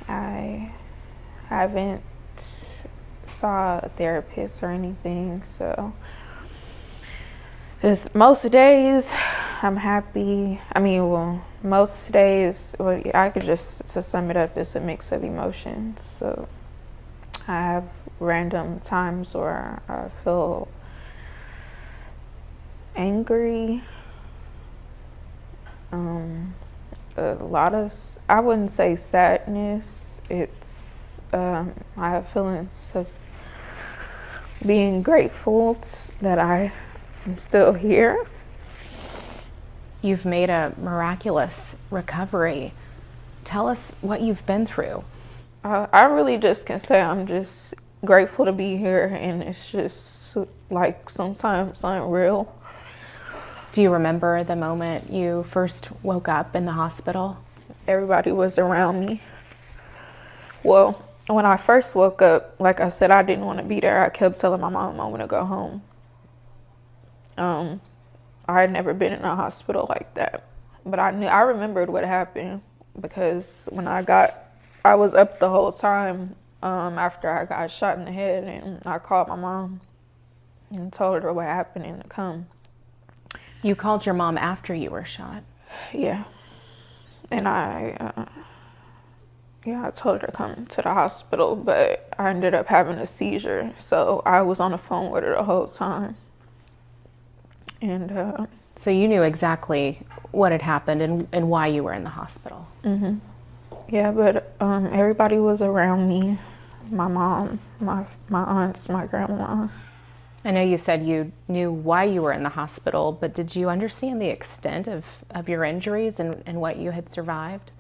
I haven't saw a therapist or anything, so most days I'm happy. Most days, well, I could just, to sum it up, it's a mix of emotions. So I have random times where I feel angry. A lot of, I wouldn't say sadness. It's, I have feelings of being grateful that I am still here. You've made a miraculous recovery. Tell us what you've been through. I really just can say I'm just grateful to be here, and it's just like sometimes unreal. Do you remember the moment you first woke up in the hospital? Everybody was around me. Well, when I first woke up, like I said, I didn't want to be there. I kept telling my mom I want to go home. I had never been in a hospital like that, but I remembered what happened because when I was up the whole time after I got shot in the head, and I called my mom and told her what happened and to come. You called your mom after you were shot? Yeah. And I told her to come to the hospital, but I ended up having a seizure. So I was on the phone with her the whole time. And so you knew exactly what had happened and why you were in the hospital. Mm-hmm. Yeah, but everybody was around me. My mom, my aunts, my grandma. I know you said you knew why you were in the hospital, but did you understand the extent of your injuries and what you had survived?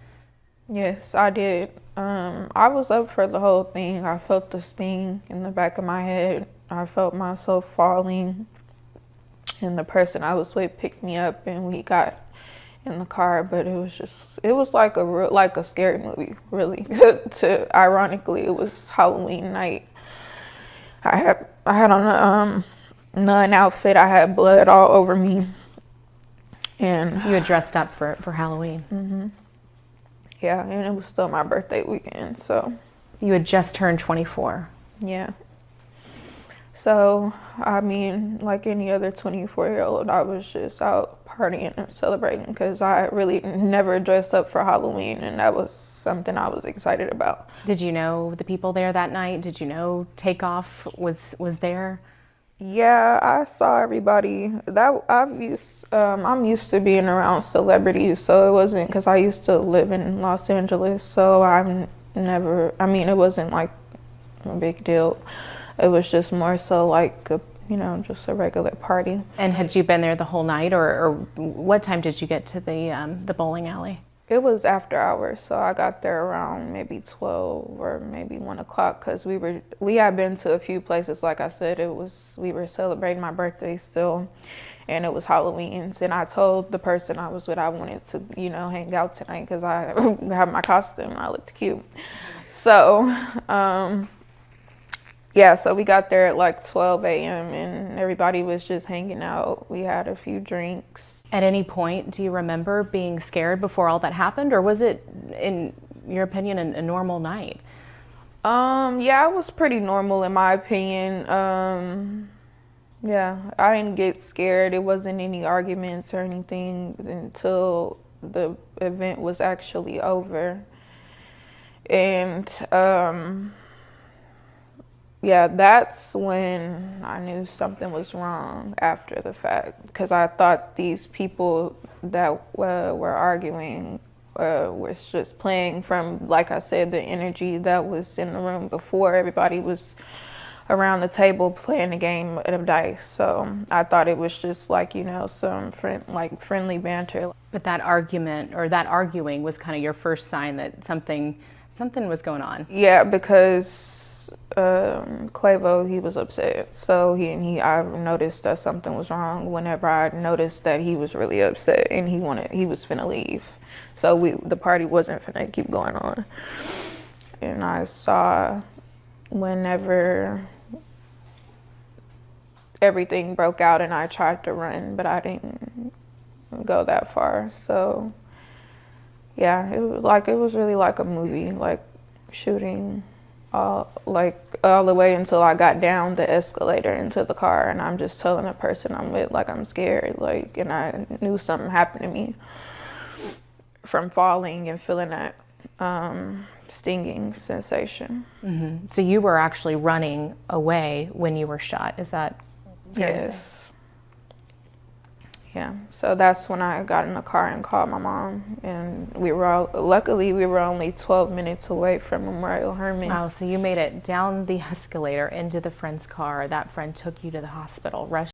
Yes, I did. I was up for the whole thing. I felt the sting in the back of my head. I felt myself falling, and the person I was with picked me up, and we got in the car. But it was like a scary movie, really. Ironically, it was Halloween night. I had on a nun outfit. I had blood all over me, and you had dressed up for Halloween. Mm-hmm. Yeah, and it was still my birthday weekend, so. You had just turned 24. Yeah. So, like any other 24-year-old, I was just out partying and celebrating because I really never dressed up for Halloween, and that was something I was excited about. Did you know the people there that night? Did you know Takeoff was there? Yeah, I saw everybody. I'm used to being around celebrities, so it wasn't because I used to live in Los Angeles, so it wasn't like a big deal. It was just more so like just a regular party. And had you been there the whole night, or what time did you get to the bowling alley? It was after hours, so I got there around maybe 12 or maybe 1 o'clock because we had been to a few places. Like I said, we were celebrating my birthday still, and it was Halloween's. And I told the person I was with I wanted to, hang out tonight because I have my costume and I looked cute. So, so we got there at like 12 a.m. and everybody was just hanging out. We had a few drinks. At any point, do you remember being scared before all that happened, or was it, in your opinion, a normal night? Yeah, it was pretty normal in my opinion. Yeah, I didn't get scared. It wasn't any arguments or anything until the event was actually over. And that's when I knew something was wrong after the fact, because I thought these people that were arguing was just playing from, like I said, the energy that was in the room before. Everybody was around the table playing a game of dice, so I thought it was just like, some friendly banter. But that argument or that arguing was kind of your first sign that something was going on. Yeah, because Quavo, he was upset. So I noticed that something was wrong whenever I noticed that he was really upset and he was finna leave. So the party wasn't finna keep going on. And I saw whenever everything broke out and I tried to run, but I didn't go that far. So Yeah, it was really like a movie, like shooting all the way until I got down the escalator into the car, and I'm just telling the person I'm with like I'm scared, like, and I knew something happened to me from falling and feeling that stinging sensation. So you were actually running away when you were shot. Is that fair to say? Yes. Yeah, so that's when I got in the car and called my mom, and luckily we were only 12 minutes away from Memorial Hermann. Wow, so you made it down the escalator into the friend's car. That friend took you to the hospital, rushed